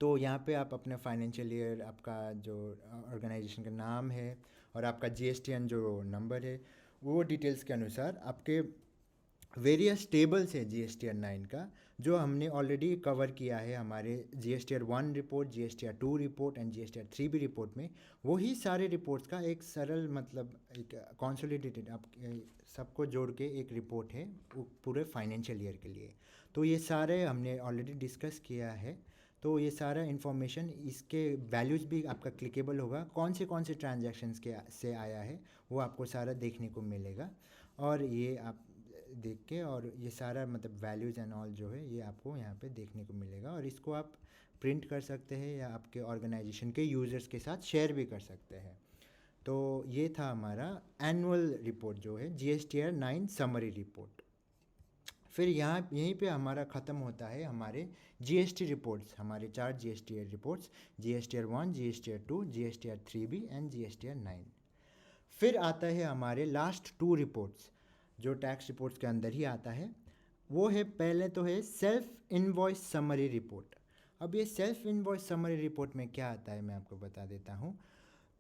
तो यहाँ पे आप अपना फाइनेंशियल ईयर, आपका जो ऑर्गेनाइजेशन का नाम है और आपका जीएसटीएन जो नंबर है वो डिटेल्स के अनुसार आपके वेरियस टेबल्स है जीएसटीआर 9 का जो हमने ऑलरेडी कवर किया है हमारे GSTR 1 report, GSTR 2 report and GSTR 3B report में। वही सारे रिपोर्ट्स का एक सरल मतलब एक कंसोलिडेटेड आप सबको जोड़ के एक रिपोर्ट है पूरे फाइनेंशियल ईयर के लिए। तो ये सारे हमने ऑलरेडी डिस्कस किया है। तो ये सारा इन्फॉर्मेशन इसके वैल्यूज़ भी आपका क्लिकेबल होगा, कौन से ट्रांजैक्शंस के से आया है वो आपको सारा देखने को मिलेगा। और ये आप देख के और ये सारा मतलब वैल्यूज़ एंड ऑल जो है ये आपको यहाँ पे देखने को मिलेगा और इसको आप प्रिंट कर सकते हैं या आपके ऑर्गेनाइजेशन के यूज़र्स के साथ शेयर भी कर सकते हैं। तो ये था हमारा एनुअल रिपोर्ट जो है जीएसटीआर 9 समरी रिपोर्ट। फिर यहीं पे हमारा ख़त्म होता है हमारे जीएसटी रिपोर्ट्स, हमारे 4 GSTR reports, GSTR 1, GSTR 2, GSTR 3B and GSTR 9। फिर आता है हमारे लास्ट 2 रिपोर्ट्स जो टैक्स रिपोर्ट्स के अंदर ही आता है। वो है पहले तो है सेल्फ इनवॉइस समरी रिपोर्ट। अब ये सेल्फ इनवॉइस समरी रिपोर्ट में क्या आता है मैं आपको बता देता हूँ।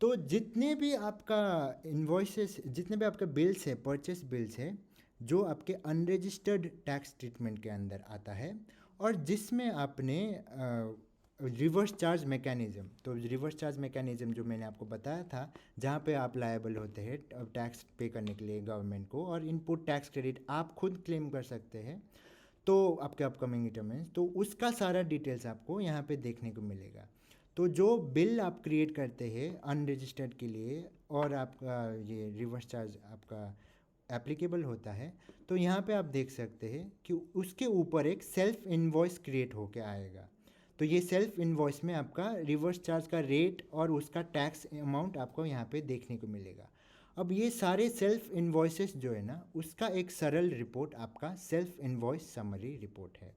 तो जितने भी आपका इन्वॉइसेस, जितने भी आपका बिल्स है, परचेस बिल्स है जो आपके अनरजिस्टर्ड टैक्स ट्रीटमेंट के अंदर आता है और जिसमें आपने रिवर्स चार्ज मैकेनिज़्म, तो रिवर्स चार्ज मैकेनिज़्म जो मैंने आपको बताया था जहाँ पे आप लायबल होते हैं टैक्स पे करने के लिए गवर्नमेंट को और इनपुट टैक्स क्रेडिट आप खुद क्लेम कर सकते हैं तो आपके अपकमिंग रिटर्न्स, तो उसका सारा डिटेल्स आपको यहाँ पे देखने को मिलेगा। तो जो बिल आप क्रिएट करते हैं अनरजिस्टर्ड के लिए और आपका ये रिवर्स चार्ज आपका एप्लीकेबल होता है तो यहाँ पे आप देख सकते हैं कि उसके ऊपर एक सेल्फ इनवॉइस क्रिएट होके आएगा। तो ये सेल्फ इनवॉइस में आपका रिवर्स चार्ज का रेट और उसका टैक्स अमाउंट आपको यहाँ पे देखने को मिलेगा। अब ये सारे सेल्फ इनवॉइसेस जो है ना उसका एक सरल रिपोर्ट आपका सेल्फ इनवॉइस समरी रिपोर्ट है।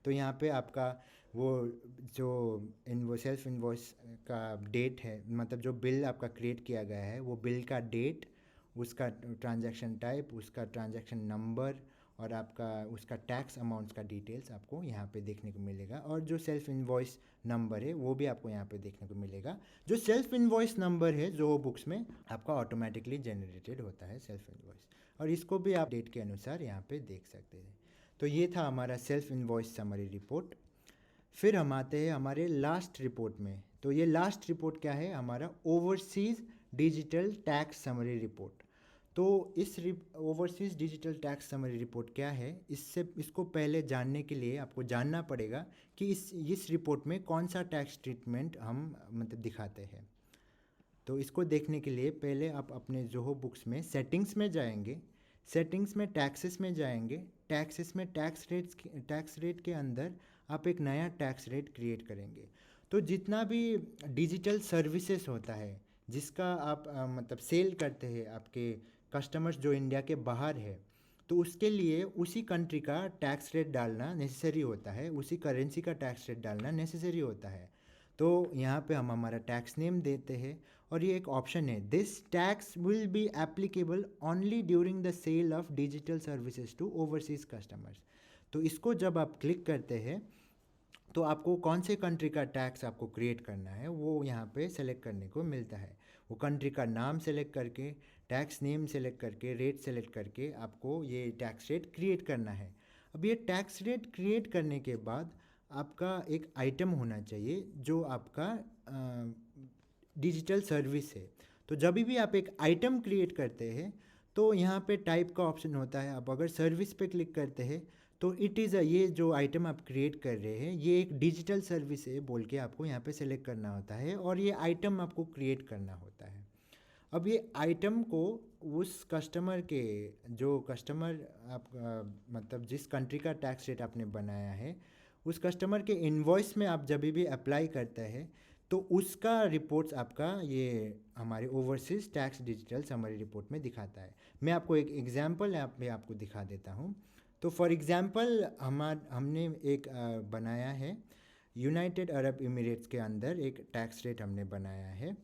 तो यहाँ पे आपका वो जो सेल्फ इनवॉइस का डेट है, मतलब जो बिल आपका क्रिएट किया गया है वो बिल का डेट, उसका ट्रांजैक्शन टाइप, उसका ट्रांजैक्शन नंबर और आपका उसका टैक्स अमाउंट्स का डिटेल्स आपको यहाँ पे देखने को मिलेगा। और जो सेल्फ इनवॉइस नंबर है वो भी आपको यहाँ पे देखने को मिलेगा। जो सेल्फ इनवॉइस नंबर है जो बुक्स में आपका ऑटोमेटिकली जनरेटेड होता है सेल्फ इनवॉइस, और इसको भी आप डेट के अनुसार यहाँ पे देख सकते हैं। तो ये था हमारा सेल्फ इनवॉइस समरी रिपोर्ट। फिर हम आते हैं हमारे लास्ट रिपोर्ट में। तो ये लास्ट रिपोर्ट क्या है, हमारा overseas digital tax summary report. तो इस overseas digital tax summary report क्या है, इसको पहले जानने के लिए आपको जानना पड़ेगा कि इस रिपोर्ट में कौन सा टैक्स ट्रीटमेंट हम मतलब दिखाते हैं। तो इसको देखने के लिए पहले आप अपने जोहो बुक्स में सेटिंग्स में जाएंगे, सेटिंग्स में टैक्सेस में जाएंगे, टैक्सेस में टैक्स रेट के अंदर आप एक नया टैक्स रेट क्रिएट करेंगे। तो जितना भी डिजिटल सर्विसेज होता है जिसका आप मतलब सेल करते हैं आपके कस्टमर्स जो इंडिया के बाहर है, तो उसके लिए उसी कंट्री का टैक्स रेट डालना नेसेसरी होता है, उसी करेंसी का टैक्स रेट डालना नेसेसरी होता है। तो यहाँ पे हम हमारा टैक्स नेम देते हैं और ये एक ऑप्शन है, this tax will be applicable only during the sale of digital services to overseas customers. तो इसको जब आप क्लिक करते हैं तो आपको कौन से कंट्री का टैक्स आपको क्रिएट करना है वो यहाँ पे सेलेक्ट करने को मिलता है। वो कंट्री का नाम सेलेक्ट करके, टैक्स नेम सेलेक्ट करके, रेट सेलेक्ट करके आपको ये टैक्स रेट क्रिएट करना है। अब ये टैक्स रेट क्रिएट करने के बाद आपका एक आइटम होना चाहिए जो आपका डिजिटल सर्विस है। तो जब भी आप एक आइटम क्रिएट करते हैं तो यहाँ पे टाइप का ऑप्शन होता है, आप अगर सर्विस पे क्लिक करते हैं तो इट इज़ ये जो आइटम आप क्रिएट कर रहे हैं ये एक डिजिटल सर्विस है बोल के आपको यहाँ पे सेलेक्ट करना होता है और ये आइटम आपको क्रिएट करना होता है। अब ये आइटम को उस कस्टमर के जो कस्टमर आप मतलब जिस कंट्री का टैक्स रेट आपने बनाया है उस कस्टमर के इनवॉइस में आप जब भी अप्लाई करते हैं तो उसका रिपोर्ट्स आपका ये हमारे overseas tax digital summary report में दिखाता है। मैं आपको एक एग्जांपल में आपको दिखा देता हूँ। तो फॉर एग्जांपल हमने एक बनाया है यूनाइटेड अरब इमिरेट्स के अंदर एक टैक्स रेट हमने बनाया है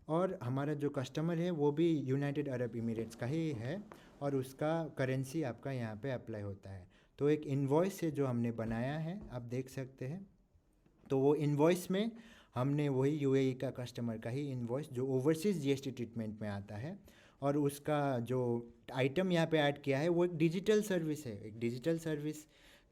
और हमारा जो कस्टमर है वो भी यूनाइटेड अरब इमिरेट्स का ही है और उसका करेंसी आपका यहाँ पे अप्लाई होता है। तो एक इनवॉइस है जो हमने बनाया है, आप देख सकते हैं। तो वो इनवॉइस में हमने वही यूएई का कस्टमर का ही इनवॉइस जो ओवरसीज़ जीएसटी ट्रीटमेंट में आता है और उसका जो आइटम यहाँ पे ऐड किया है वो एक डिजिटल सर्विस है। एक डिजिटल सर्विस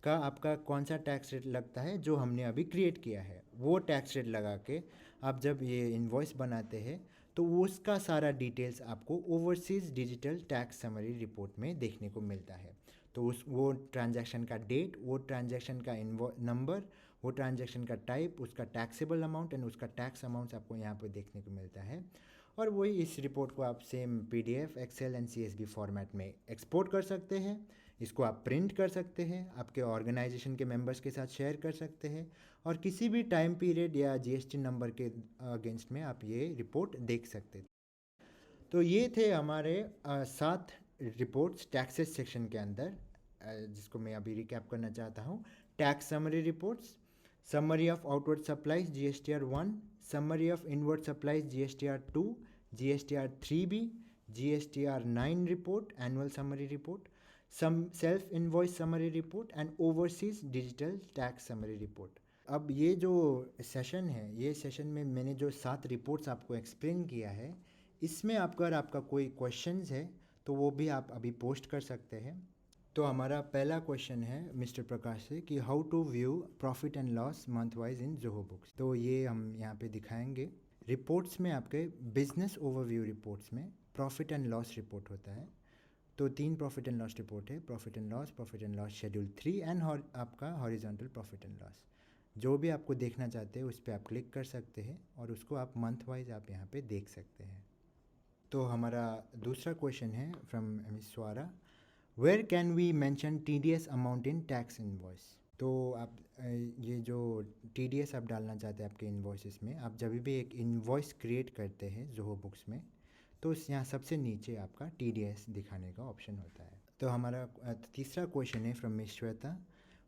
का आपका कौन सा टैक्स रेट लगता है जो हमने अभी क्रिएट किया है वो टैक्स रेट लगा के आप जब ये इनवॉइस बनाते हैं तो उसका सारा डिटेल्स आपको overseas digital tax summary report में देखने को मिलता है। तो वो ट्रांजैक्शन का डेट, वो ट्रांजैक्शन का नंबर, वो ट्रांजैक्शन का टाइप, उसका टैक्सेबल अमाउंट एंड उसका टैक्स अमाउंट्स आपको यहाँ पे देखने को मिलता है। और वही इस रिपोर्ट को आप same PDF, Excel and CSV format में एक्सपोर्ट कर सकते हैं। इसको आप प्रिंट कर सकते हैं, आपके ऑर्गेनाइजेशन के मेंबर्स के साथ शेयर कर सकते हैं और किसी भी टाइम पीरियड या GST नंबर के अगेंस्ट में आप ये रिपोर्ट देख सकते हैं। तो ये थे हमारे 7 रिपोर्ट्स टैक्सेस सेक्शन के अंदर, जिसको मैं अभी रिकैप करना चाहता हूँ। Tax summary reports, summary of outward supplies GSTR 1, summary of inward supplies GSTR 2, GSTR 3B, GSTR 9 report, annual summary report, some self invoice summary report and overseas digital tax summary report. अब ये जो session है, ये session में मैंने जो 7 reports आपको explain किया है, इसमें अगर आपका कोई क्वेश्चंस है तो वो भी आप अभी पोस्ट कर सकते हैं। तो हमारा पहला क्वेश्चन है मिस्टर प्रकाश से कि how to view profit and loss month wise in Zoho Books. तो ये हम यहाँ पे दिखाएंगे। रिपोर्ट्स में आपके बिजनेस ओवरव्यू रिपोर्ट्स में प्रॉफिट एंड लॉस रिपोर्ट होता है। तो 3 प्रॉफिट एंड लॉस रिपोर्ट है, profit and loss schedule 3 and आपका हॉरिजॉन्टल प्रॉफिट एंड लॉस। जो भी आपको देखना चाहते हैं उस पर आप क्लिक कर सकते हैं और उसको आप मंथ वाइज आप यहाँ पे देख सकते हैं। तो हमारा दूसरा क्वेश्चन है from miss Swara, where can we mention TDS amount in tax invoice. तो आप ये जो TDS आप डालना चाहते हैं आपके इन्वॉइसेस में, आप जब भी एक इन्वॉइस क्रिएट करते हैं जोहो बुक्स में तो यहाँ सबसे नीचे आपका TDS दिखाने का ऑप्शन होता है। तो हमारा तीसरा क्वेश्चन है from miss Shweta,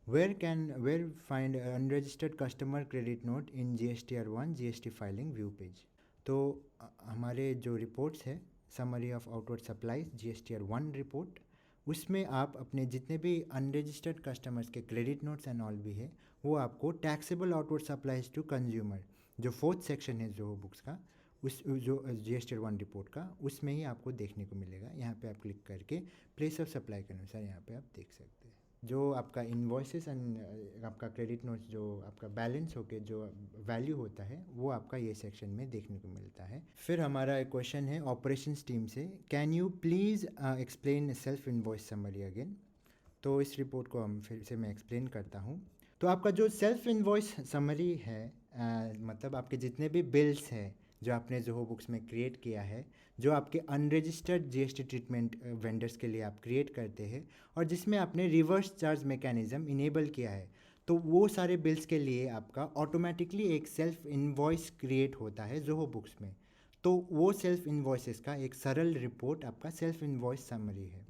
where find unregistered customer credit note in GSTR 1 GST filing view page. तो हमारे जो रिपोर्ट्स है summary of outward supplies GSTR 1 report, उसमें आप अपने जितने भी अनरजिस्टर्ड कस्टमर्स के क्रेडिट नोट्स एंड ऑल भी है वो आपको taxable outward supplies to consumer जो 4th सेक्शन है जो बुक्स का, उस जो GSTR 1 रिपोर्ट का, उसमें ही आपको देखने को मिलेगा। यहाँ पे आप क्लिक करके प्लेस ऑफ सप्लाई के अनुसार यहाँ पे आप देख सकते हैं। जो आपका इन्वॉइसेस एंड आपका क्रेडिट नोट्स जो आपका बैलेंस होके जो वैल्यू होता है वो आपका ये सेक्शन में देखने को मिलता है। फिर हमारा एक क्वेश्चन है ऑपरेशंस टीम से, can you please explain self invoice summary again. तो इस रिपोर्ट को हम फिर से मैं एक्सप्लेन करता हूँ। तो आपका जो सेल्फ इन्वॉइस समरी है, मतलब आपके जितने भी बिल्स हैं जो आपने जोहो बुक्स में क्रिएट किया है, जो आपके अनरजिस्टर्ड जीएसटी ट्रीटमेंट वेंडर्स के लिए आप क्रिएट करते हैं और जिसमें आपने रिवर्स चार्ज मैकेनिज्म इनेबल किया है, तो वो सारे बिल्स के लिए आपका ऑटोमेटिकली एक सेल्फ इन्वॉइस क्रिएट होता है जोहो बुक्स में। तो वो सेल्फ इन्वॉइसेस का एक सरल रिपोर्ट आपका सेल्फ इन्वॉइस समरी है।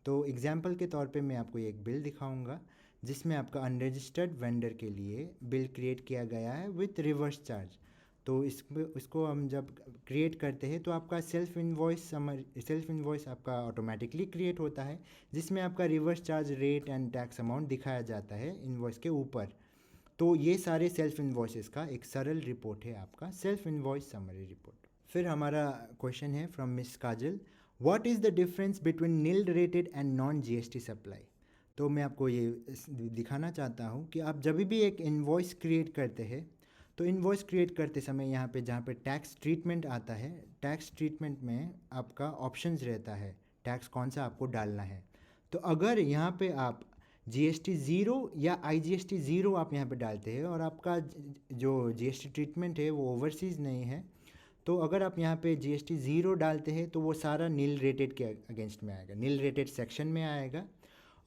तो एग्जाम्पल के तौर पे मैं आपको एक बिल दिखाऊंगा जिसमें आपका अनरजिस्टर्ड वेंडर के लिए बिल क्रिएट किया गया है विथ रिवर्स चार्ज। तो इसको हम जब क्रिएट करते हैं तो आपका सेल्फ इन्वॉइस आपका ऑटोमेटिकली क्रिएट होता है जिसमें आपका reverse charge rate and tax amount दिखाया जाता है इन्वॉइस के ऊपर। तो ये सारे सेल्फ इन्वॉइसेस का एक सरल रिपोर्ट है आपका सेल्फ इन्वॉइस समरी रिपोर्ट। फिर हमारा क्वेश्चन है from miss Kajal, what is the difference between nil rated and non GST supply. तो मैं आपको ये दिखाना चाहता हूँ कि आप जब भी एक इन्वॉइस क्रिएट करते हैं तो इन्वॉइस क्रिएट करते समय यहाँ पे जहाँ पे टैक्स ट्रीटमेंट आता है, टैक्स ट्रीटमेंट में आपका ऑप्शंस रहता है टैक्स कौन सा आपको डालना है। तो अगर यहाँ पे आप जीएसटी ज़ीरो या आईजीएसटी ज़ीरो आप यहाँ पे डालते हैं और आपका जो जीएसटी ट्रीटमेंट है वो ओवरसीज़ नहीं है, तो अगर आप यहाँ पे जीएसटी ज़ीरो डालते हैं तो वो सारा नील रेटेड के अगेंस्ट में आएगा, नील रेटेड सेक्शन में आएगा।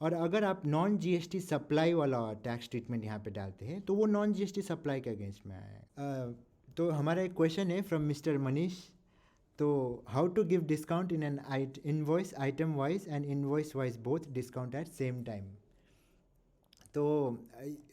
और अगर आप नॉन जीएसटी सप्लाई वाला टैक्स ट्रीटमेंट यहाँ पे डालते हैं तो वो नॉन जीएसटी सप्लाई के अगेंस्ट में आएगा। तो हमारा एक क्वेश्चन है फ्रॉम मिस्टर मनीष, तो how to give discount in an invoice item wise and invoice wise both discount at same time. तो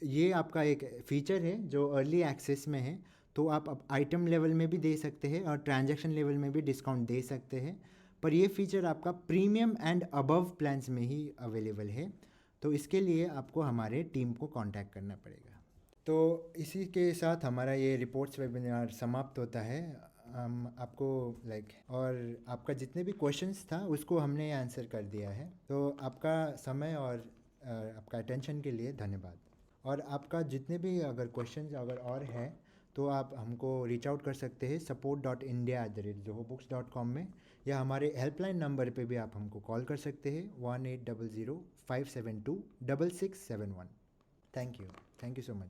ये आपका एक फ़ीचर है जो अर्ली एक्सेस में है, तो आप आइटम लेवल में भी दे सकते हैं और ट्रांजैक्शन लेवल में भी डिस्काउंट दे सकते हैं, पर ये फीचर आपका प्रीमियम एंड अबव प्लान्स में ही अवेलेबल है। तो इसके लिए आपको हमारे टीम को कांटेक्ट करना पड़ेगा। तो इसी के साथ हमारा ये रिपोर्ट्स वेबिनार समाप्त होता है। हम आपको और आपका जितने भी क्वेश्चंस था उसको हमने आंसर कर दिया है। तो आपका समय और आपका अटेंशन के लिए धन्यवाद। और आपका जितने भी अगर क्वेश्चंस अगर और हैं तो आप हमको रीच आउट कर सकते हैं support.india@johobooks.com में, या हमारे हेल्पलाइन नंबर पे भी आप हमको कॉल कर सकते हैं 1800 572 6671। Thank you so much.